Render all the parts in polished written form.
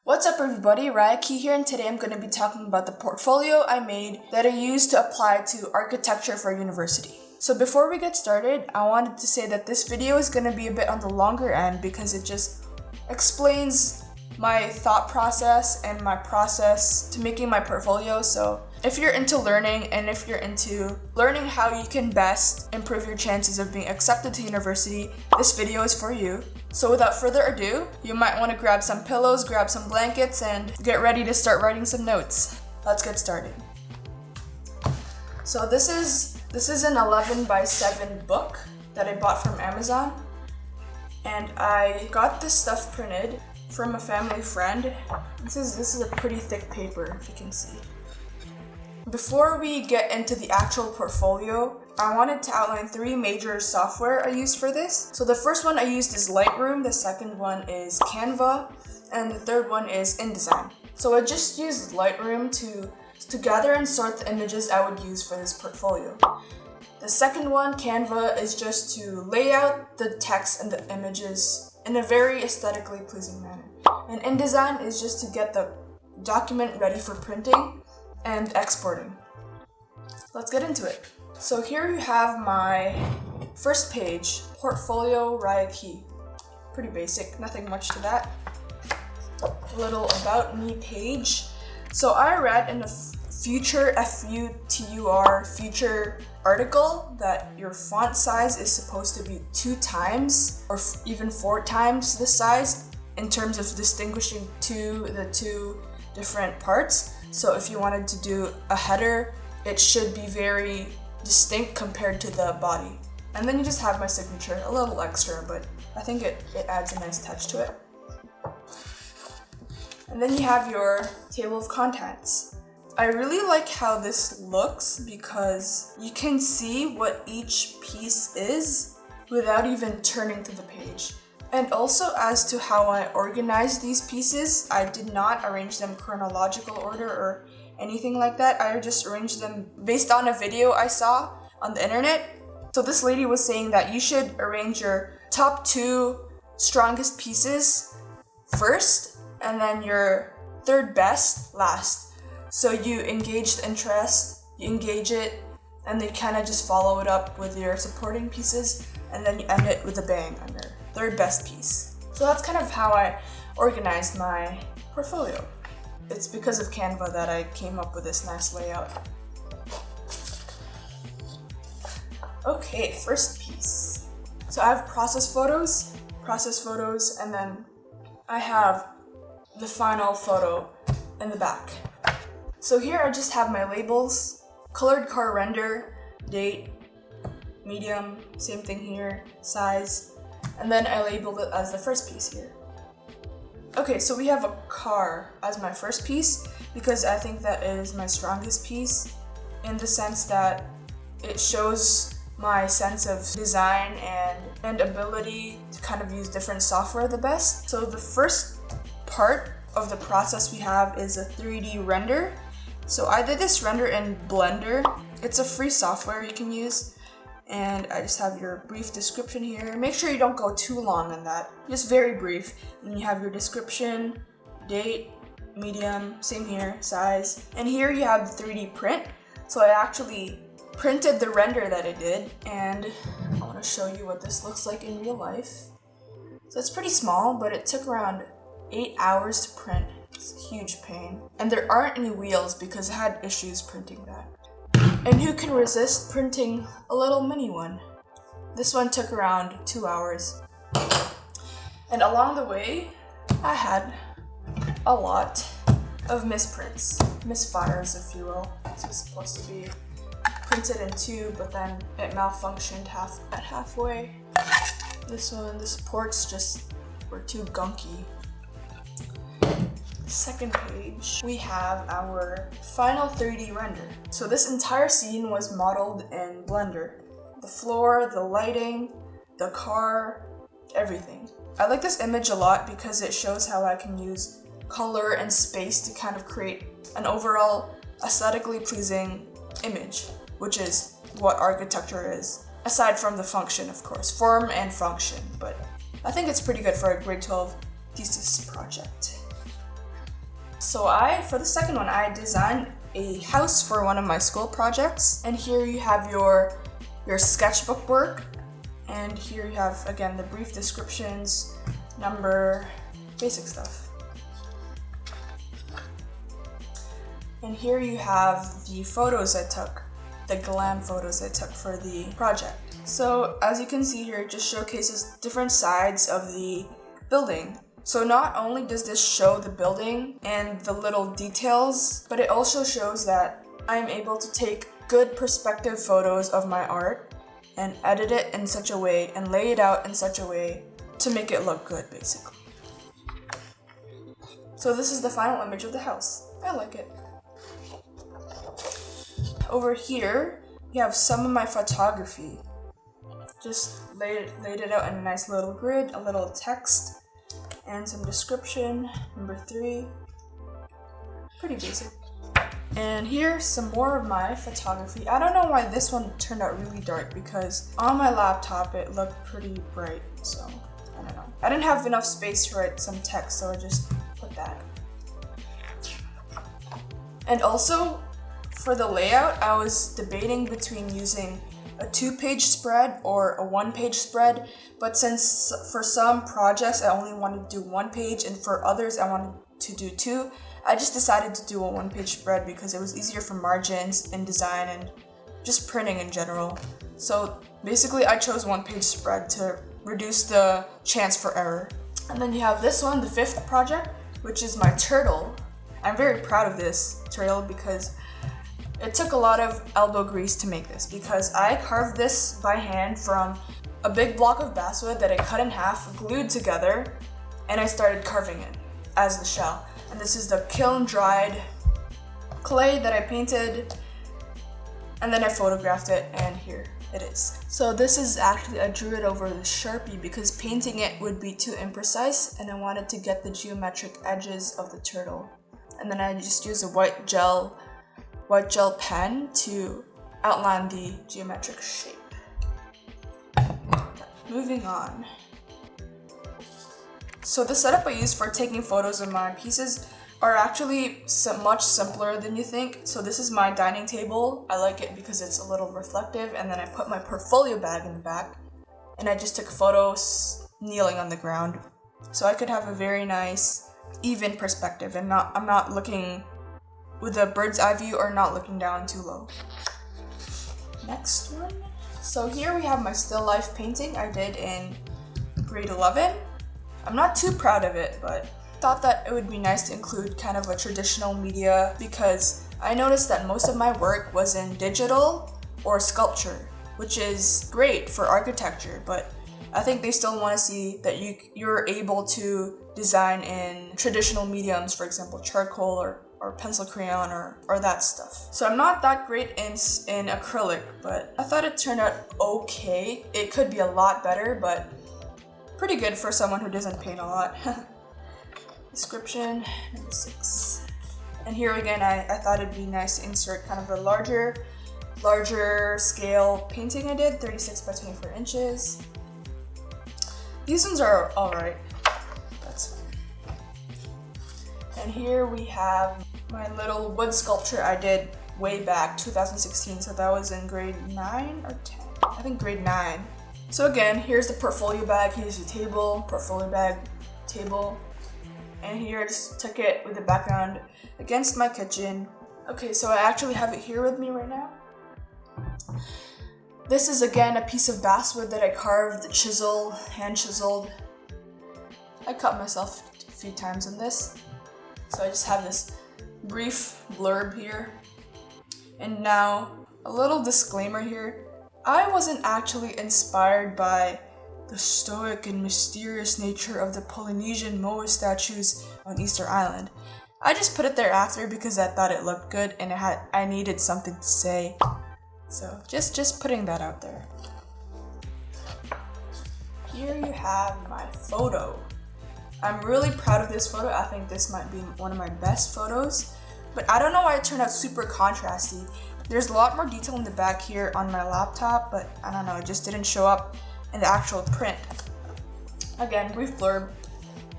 What's up everybody, Rayakee here, and today I'm going to be talking about the portfolio I made that I used to apply to architecture for university. So before we get started, I wanted to say that this video is going to be a bit on the longer end because it just explains my thought process and my process to making my portfolio. So if you're into learning and if you're into learning how you can best improve your chances of being accepted to university, this video is for you. So without further ado, you might want to grab some pillows, grab some blankets, and get ready to start writing some notes. Let's get started. So this is an 11x7 book that I bought from Amazon. And I got this stuff printed from a family friend. This is a pretty thick paper, if you can see. Before we get into the actual portfolio, I wanted to outline 3 major software I used for this. So the first one I used is Lightroom, the second one is Canva, and the third one is InDesign. So I just used Lightroom to gather and sort the images I would use for this portfolio. The second one, Canva, is just to lay out the text and the images in a very aesthetically pleasing manner. And InDesign is just to get the document ready for printing and exporting. Let's get into it. So here you have my first page, Portfolio Rayakee. Pretty basic, nothing much to that. A little about me page. So I read in a future article that your font size is supposed to be 2 times or even 4 times the size in terms of distinguishing the two different parts. So if you wanted to do a header, it should be very distinct compared to the body. And then you just have my signature, a little extra, but I think it adds a nice touch to it. And then you have your table of contents. I really like how this looks because you can see what each piece is without even turning to the page. And also as to how I organize these pieces, I did not arrange them chronological order or anything like that. I just arranged them based on a video I saw on the internet. So this lady was saying that you should arrange your top 2 strongest pieces first and then your third best last. So you engage the interest, you engage it, and then kind of just follow it up with your supporting pieces, and then you end it with a bang on your third best piece. So that's kind of how I organized my portfolio. It's because of Canva that I came up with this nice layout. Okay, first piece. So I have process photos, and then I have the final photo in the back. So here I just have my labels, colored car render, date, medium, same thing here, size, and then I labeled it as the first piece here. Okay, so we have a car as my first piece because I think that is my strongest piece in the sense that it shows my sense of design and ability to kind of use different software the best. So the first part of the process we have is a 3D render. So I did this render in Blender. It's a free software you can use. And I just have your brief description here. Make sure you don't go too long on that. Just very brief. And you have your description, date, medium, same here, size. And here you have the 3D print. So I actually printed the render that I did. And I want to show you what this looks like in real life. So it's pretty small, but it took around 8 hours to print. It's a huge pain. And there aren't any wheels because I had issues printing that. And who can resist printing a little mini one? This one took around 2 hours. And along the way, I had a lot of misprints, misfires if you will. This was supposed to be printed in 2, but then it malfunctioned halfway. This one, the supports just were too gunky. Second page, we have our final 3D render. So this entire scene was modeled in Blender. The floor, the lighting, the car, everything. I like this image a lot because it shows how I can use color and space to kind of create an overall aesthetically pleasing image, which is what architecture is. Aside from the function, of course, form and function, but I think it's pretty good for a grade 12 thesis project. So for the second one, I designed a house for one of my school projects. And here you have your sketchbook work. And here you have, again, the brief descriptions, number, basic stuff. And here you have the photos I took, the glam photos I took for the project. So as you can see here, it just showcases different sides of the building. So not only does this show the building and the little details, but it also shows that I am able to take good perspective photos of my art and edit it in such a way and lay it out in such a way to make it look good, basically. So this is the final image of the house. I like it. Over here, you have some of my photography. Just laid it out in a nice little grid, a little text, and some description. Number 3. Pretty basic. And here's some more of my photography. I don't know why this one turned out really dark because on my laptop it looked pretty bright, so I don't know. I didn't have enough space to write some text, so I just put that. And also, for the layout, I was debating between using a 2-page spread or a 1-page spread, but since for some projects I only wanted to do 1 page and for others I wanted to do 2, I just decided to do a 1-page spread because it was easier for margins and design and just printing in general. So basically I chose 1-page spread to reduce the chance for error. And then you have this one, the 5th project, which is my turtle. I'm very proud of this turtle because it took a lot of elbow grease to make this because I carved this by hand from a big block of basswood that I cut in half, glued together, and I started carving it as the shell. And this is the kiln-dried clay that I painted, and then I photographed it, and here it is. So this is actually, I drew it over the Sharpie because painting it would be too imprecise, and I wanted to get the geometric edges of the turtle. And then I just used a white gel pen to outline the geometric shape. Moving on. So the setup I use for taking photos of my pieces are actually much simpler than you think. So this is my dining table. I like it because it's a little reflective, and then I put my portfolio bag in the back, and I just took photos kneeling on the ground. So I could have a very nice, even perspective, and I'm not looking with a bird's eye view or not looking down too low. Next one. So here we have my still life painting I did in grade 11. I'm not too proud of it, but thought that it would be nice to include kind of a traditional media because I noticed that most of my work was in digital or sculpture, which is great for architecture, but I think they still want to see that you're able to design in traditional mediums, for example, charcoal or pencil crayon or that stuff. So I'm not that great in acrylic, but I thought it turned out okay. It could be a lot better, but pretty good for someone who doesn't paint a lot. Description, number 6. And here again, I thought it'd be nice to insert kind of a larger scale painting I did, 36 by 24 inches. These ones are alright. That's fine. And here we have my little wood sculpture I did way back, 2016, so that was in grade 9 or 10? I think grade 9. So again, here's the portfolio bag, here's the table, portfolio bag, table, and here I just took it with the background against my kitchen. Okay, so I actually have it here with me right now. This is again a piece of basswood that I carved, hand chiseled. I cut myself a few times in this, so I just have this brief blurb here. And now, a little disclaimer here. I wasn't actually inspired by the stoic and mysterious nature of the Polynesian moa statues on Easter Island. I just put it there after because I thought it looked good and I needed something to say. So just putting that out there. Here you have my photo. I'm really proud of this photo. I think this might be one of my best photos, but I don't know why it turned out super contrasty. There's a lot more detail in the back here on my laptop, but I don't know, it just didn't show up in the actual print. Again, brief blurb,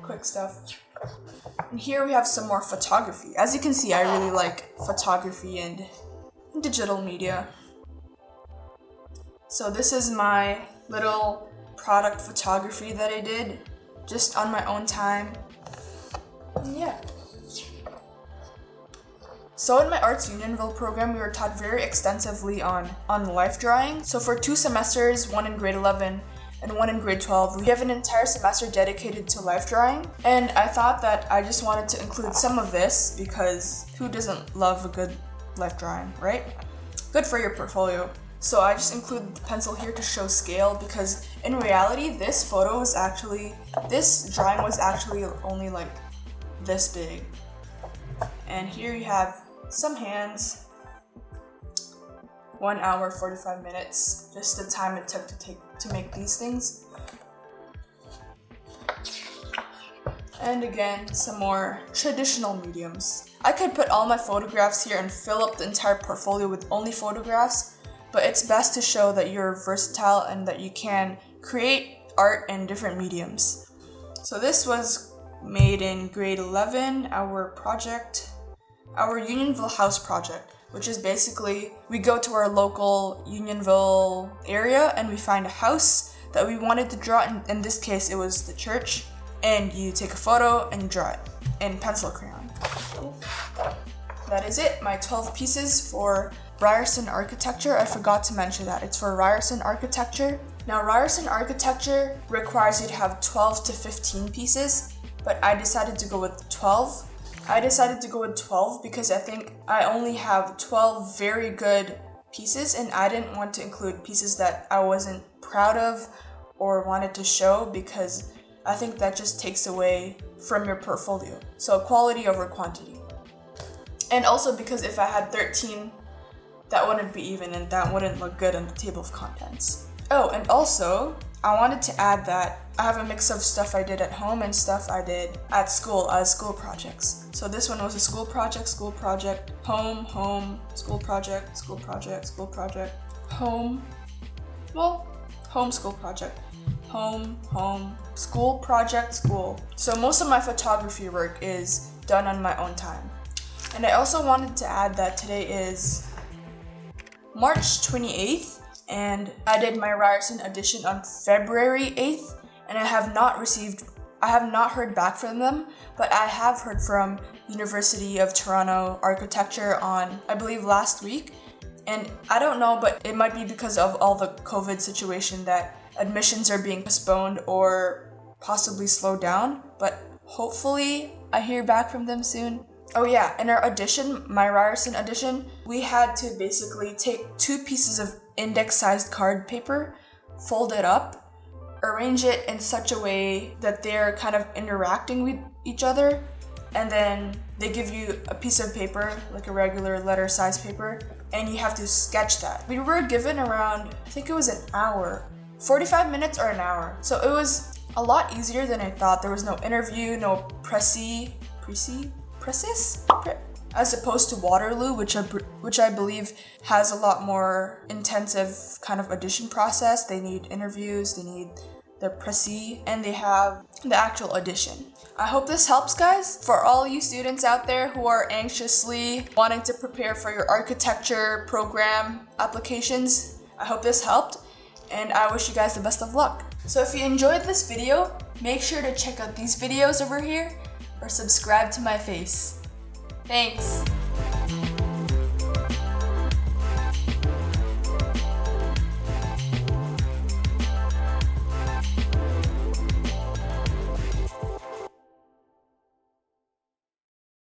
quick stuff. And here we have some more photography. As you can see, I really like photography and digital media. So this is my little product photography that I did just on my own time. And yeah. So in my Arts Unionville program, we were taught very extensively on life drawing. So for 2 semesters, one in grade 11 and one in grade 12, we have an entire semester dedicated to life drawing. And I thought that I just wanted to include some of this because who doesn't love a good life drawing, right? Good for your portfolio. So I just included the pencil here to show scale because in reality, this drawing was actually only like this big. And here you have some hands, 1 hour, 45 minutes, just the time it took to make these things. And again, some more traditional mediums. I could put all my photographs here and fill up the entire portfolio with only photographs, but it's best to show that you're versatile and that you can create art in different mediums. So this was made in grade 11, our Unionville house project, which is basically we go to our local Unionville area and we find a house that we wanted to draw. In this case, it was the church, and you take a photo and you draw it in pencil crayon. That is it, my 12 pieces for Ryerson architecture. I forgot to mention that it's for Ryerson architecture. Now Ryerson architecture requires you to have 12 to 15 pieces, but I decided to go with 12. I decided to go with 12 because I think I only have 12 very good pieces and I didn't want to include pieces that I wasn't proud of or wanted to show because I think that just takes away from your portfolio. So quality over quantity. And also because if I had 13, that wouldn't be even and that wouldn't look good on the table of contents. Oh, and also I wanted to add that I have a mix of stuff I did at home and stuff I did at school as school projects. So this one was a school project, home, school project, school project, school project, home, school project, home, school project, school. So most of my photography work is done on my own time. And I also wanted to add that today is March 28th. And I did my Ryerson audition on February 8th, and I have not heard back from them, but I have heard from University of Toronto Architecture on, I believe, last week. And I don't know, but it might be because of all the COVID situation that admissions are being postponed or possibly slowed down, but hopefully I hear back from them soon. Oh yeah, in our audition, my Ryerson audition, we had to basically take 2 pieces of index-sized card paper, fold it up, arrange it in such a way that they're kind of interacting with each other, and then they give you a piece of paper, like a regular letter-sized paper, and you have to sketch that. We were given around, I think it was an hour, 45 minutes or an hour. So it was a lot easier than I thought. There was no interview, no presses? As opposed to Waterloo, which I believe has a lot more intensive kind of audition process. They need interviews, they need the précis, and they have the actual audition. I hope this helps, guys. For all you students out there who are anxiously wanting to prepare for your architecture program applications, I hope this helped, and I wish you guys the best of luck. So if you enjoyed this video, make sure to check out these videos over here or subscribe to my face. Thanks!